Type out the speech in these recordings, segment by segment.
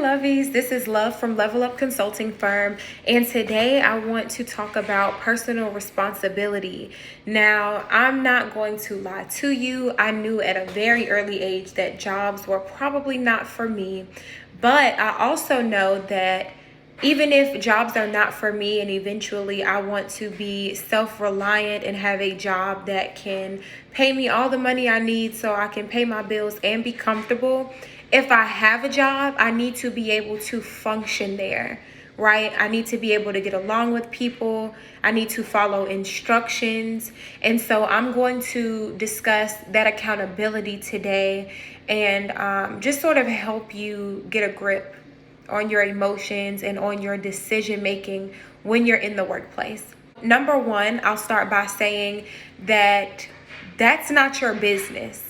lovies, this is Love from Level Up Consulting Firm, and today I want to talk about personal responsibility. Now, I'm not going to lie to you. I knew at a very early age that jobs were probably not for me, but I also know that even if jobs are not for me and eventually I want to be self-reliant and have a job that can pay me all the money I need so I can pay my bills and be comfortable, if I have a job, I need to be able to function there, right? I need to be able to get along with people. I need to follow instructions. And so I'm going to discuss that accountability today and just sort of help you get a grip on your emotions and on your decision making when you're in the workplace. Number one, I'll start by saying that that's not your business,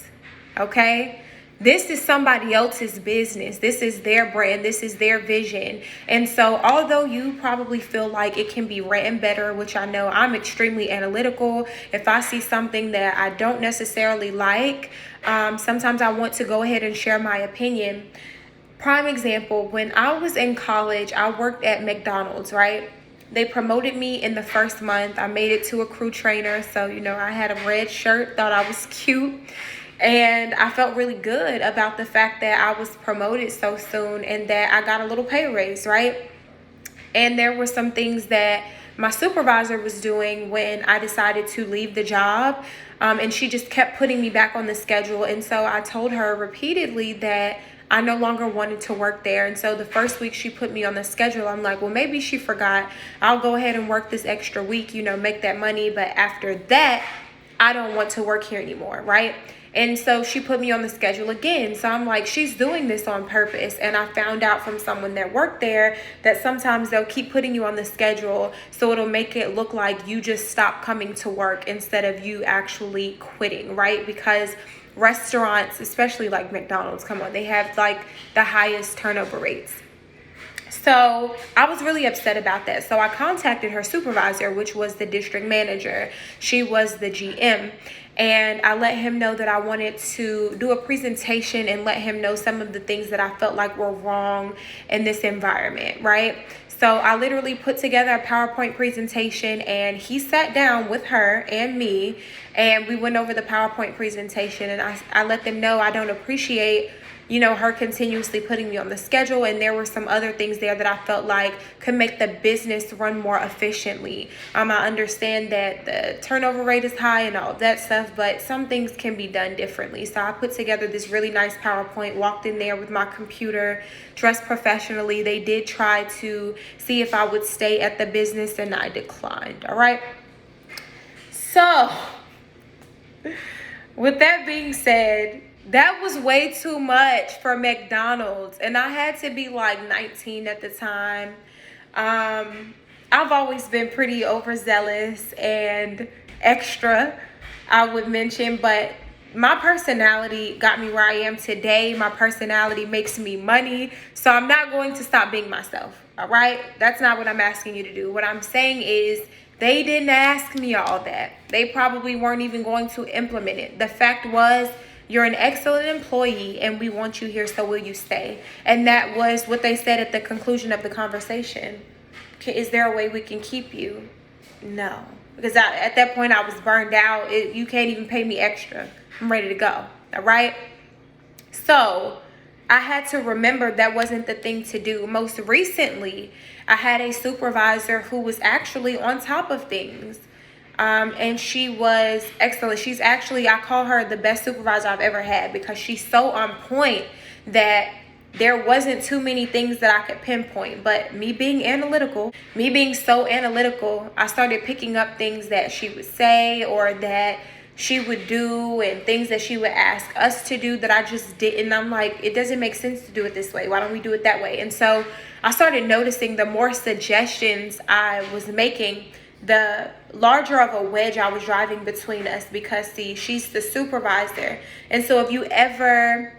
okay? This is somebody else's business. This is their brand. This is their vision. And so although you probably feel like it can be written better, which I know I'm extremely analytical. If I see something that I don't necessarily like, sometimes I want to go ahead and share my opinion. Prime example, when I was in college, I worked at McDonald's, right? They promoted me in the first month. I made it to a crew trainer. So, I had a red shirt, thought I was cute. And I felt really good about the fact that I was promoted so soon and that I got a little pay raise, right? And there were some things that my supervisor was doing when I decided to leave the job. And she just kept putting me back on the schedule. And so I told her repeatedly that I no longer wanted to work there. And so the first week she put me on the schedule, I'm like, well, maybe she forgot. I'll go ahead and work this extra week, make that money. But after that, I don't want to work here anymore, right? And so she put me on the schedule again. So I'm like, she's doing this on purpose. And I found out from someone that worked there that sometimes they'll keep putting you on the schedule so it'll make it look like you just stop coming to work instead of you actually quitting, right? Because restaurants, especially like McDonald's, come on, they have like the highest turnover rates. So I was really upset about that. So I contacted her supervisor, which was the district manager. She was the GM. And I let him know that I wanted to do a presentation and let him know some of the things that I felt like were wrong in this environment, right? So I literally put together a PowerPoint presentation and he sat down with her and me and we went over the PowerPoint presentation and I let them know I don't appreciate her continuously putting me on the schedule. And there were some other things there that I felt like could make the business run more efficiently. I understand that the turnover rate is high and all of that stuff, but some things can be done differently. So I put together this really nice PowerPoint, walked in there with my computer, dressed professionally. They did try to see if I would stay at the business and I declined. All right. So with that being said, that was way too much for McDonald's. And I had to be like 19 at the time. I've always been pretty overzealous and extra, I would mention. But my personality got me where I am today. My personality makes me money. So I'm not going to stop being myself. All right? That's not what I'm asking you to do. What I'm saying is they didn't ask me all that. They probably weren't even going to implement it. The fact was, you're an excellent employee and we want you here, so will you stay? And that was what they said at the conclusion of the conversation. Is there a way we can keep you? No. Because at that point I was burned out. You can't even pay me extra. I'm ready to go. All right? So I had to remember that wasn't the thing to do. Most recently, I had a supervisor who was actually on top of things. And she was excellent. She's actually, I call her the best supervisor I've ever had because she's so on point that there wasn't too many things that I could pinpoint. But me being so analytical, I started picking up things that she would say or that she would do and things that she would ask us to do that I just didn't. I'm like, it doesn't make sense to do it this way. Why don't we do it that way? And so I started noticing the more suggestions I was making, the larger of a wedge I was driving between us because see, she's the supervisor. And so if you've ever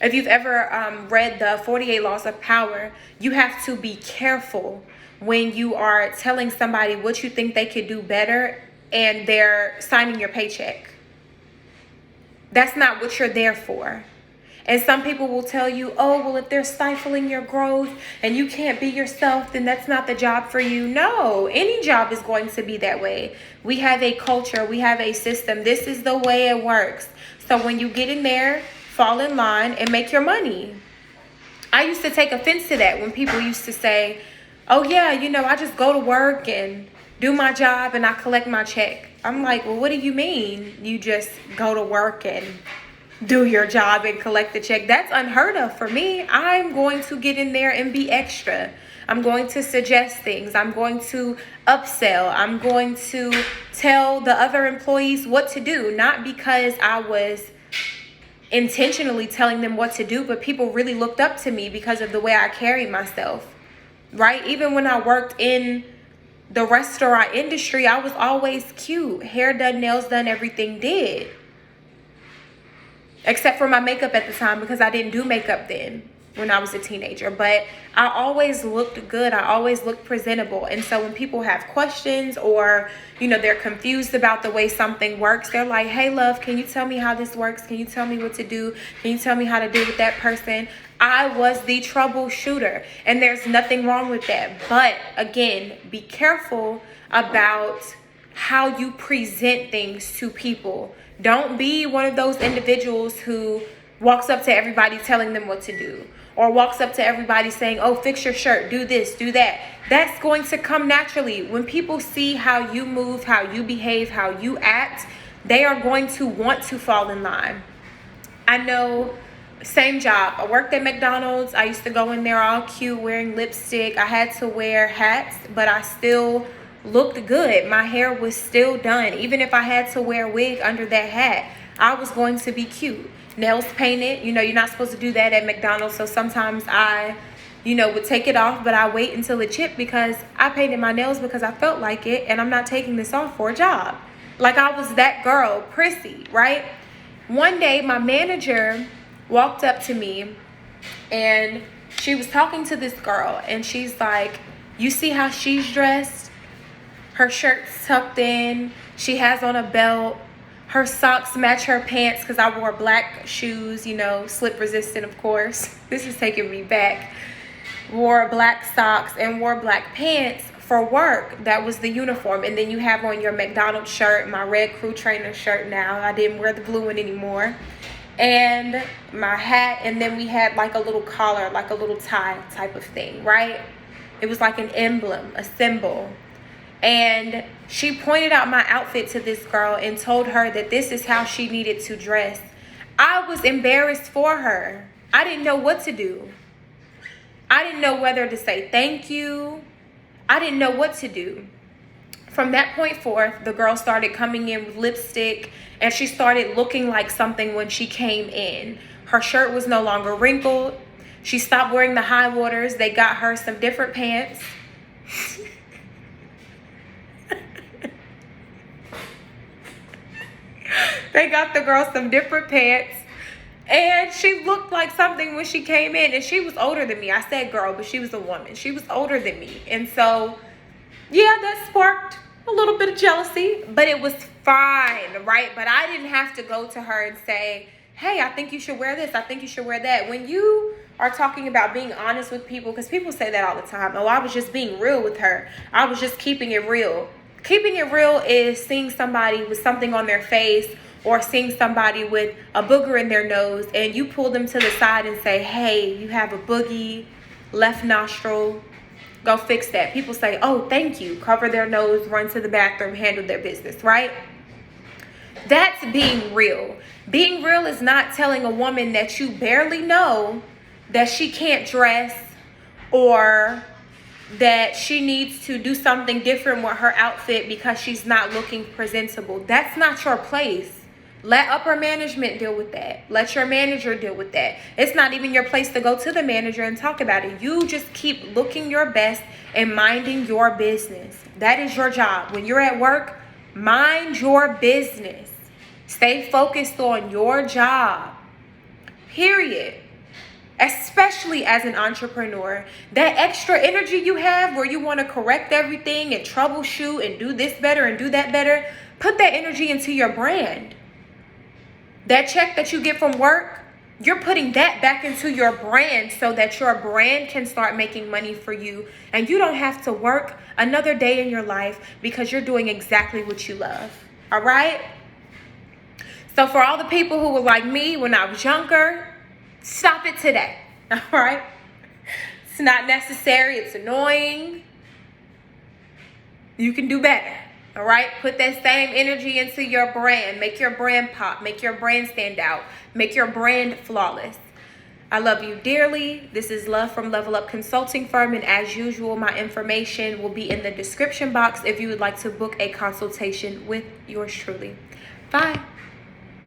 read the 48 Laws of Power, you have to be careful when you are telling somebody what you think they could do better and they're signing your paycheck. That's not what you're there for. And some people will tell you, oh, well, if they're stifling your growth and you can't be yourself, then that's not the job for you. No, any job is going to be that way. We have a culture. We have a system. This is the way it works. So when you get in there, fall in line and make your money. I used to take offense to that when people used to say, oh, yeah, I just go to work and do my job and I collect my check. I'm like, well, what do you mean you just go to work and do your job and collect the check? That's unheard of for me. I'm going to get in there and be extra. I'm going to suggest things. I'm going to upsell. I'm going to tell the other employees what to do, not because I was intentionally telling them what to do, but people really looked up to me because of the way I carried myself, right? Even when I worked in the restaurant industry, I was always cute. Hair done, nails done, everything did. Except for my makeup at the time, because I didn't do makeup then when I was a teenager. But I always looked good. I always looked presentable. And so when people have questions or, they're confused about the way something works, they're like, hey, love, can you tell me how this works? Can you tell me what to do? Can you tell me how to deal with that person? I was the troubleshooter, and there's nothing wrong with that. But again, be careful about how you present things to people. Don't be one of those individuals who walks up to everybody telling them what to do, or walks up to everybody saying, oh, fix your shirt, do this, do that. That's going to come naturally. When people see how you move, how you behave, how you act, they are going to want to fall in line. I know, same job. I worked at McDonald's. I used to go in there all cute, wearing lipstick. I had to wear hats, but I still looked good. My hair was still done. Even if I had to wear a wig under that hat, I was going to be cute. Nails painted. You're not supposed to do that at McDonald's. So sometimes I, would take it off, but I wait until it chipped because I painted my nails because I felt like it, and I'm not taking this off for a job. Like I was that girl, prissy, right? One day, my manager walked up to me and she was talking to this girl, and she's like, you see how she's dressed? Her shirt's tucked in. She has on a belt. Her socks match her pants because I wore black shoes, slip resistant, of course. This is taking me back. Wore black socks and wore black pants for work. That was the uniform. And then you have on your McDonald's shirt, my red crew trainer shirt now. I didn't wear the blue one anymore. And my hat. And then we had like a little collar, like a little tie type of thing, right? It was like an emblem, a symbol. And she pointed out my outfit to this girl and told her that this is how she needed to dress. I was embarrassed for her. I didn't know what to do. I didn't know whether to say thank you. I didn't know what to do. From that point forth, the girl started coming in with lipstick, and she started looking like something when she came in. Her shirt was no longer wrinkled. She stopped wearing the high waters. They got her some different pants. They got the girl some different pants, and she looked like something when she came in, and she was older than me. I said girl, but she was a woman. She was older than me. And so, yeah, that sparked a little bit of jealousy, but it was fine, right? But I didn't have to go to her and say, hey, I think you should wear this. I think you should wear that. When you are talking about being honest with people, because people say that all the time. Oh, I was just being real with her. I was just keeping it real. Keeping it real is seeing somebody with something on their face, or seeing somebody with a booger in their nose, and you pull them to the side and say, hey, you have a boogie, left nostril, go fix that. People say, oh, thank you, cover their nose, run to the bathroom, handle their business, right? That's being real. Being real is not telling a woman that you barely know that she can't dress, or that she needs to do something different with her outfit because she's not looking presentable. That's not your place. Let upper management deal with that. Let your manager deal with that. It's not even your place to go to the manager and talk about it. You just keep looking your best and minding your business. That is your job. When you're at work, mind your business. Stay focused on your job. Period. Especially as an entrepreneur. That extra energy you have where you want to correct everything and troubleshoot and do this better and do that better, put that energy into your brand. That check that you get from work, You're putting that back into your brand so that your brand can start making money for you, and you don't have to work another day in your life because you're doing exactly what you love. All right? So for all the people who were like me when I was younger, stop it today. All right? It's not necessary. It's annoying. You can do better. All right? Put that same energy into your brand. Make your brand pop. Make your brand stand out. Make your brand flawless. I love you dearly. This is Love from Level Up Consulting Firm. And as usual, my information will be in the description box if you would like to book a consultation with yours truly. Bye.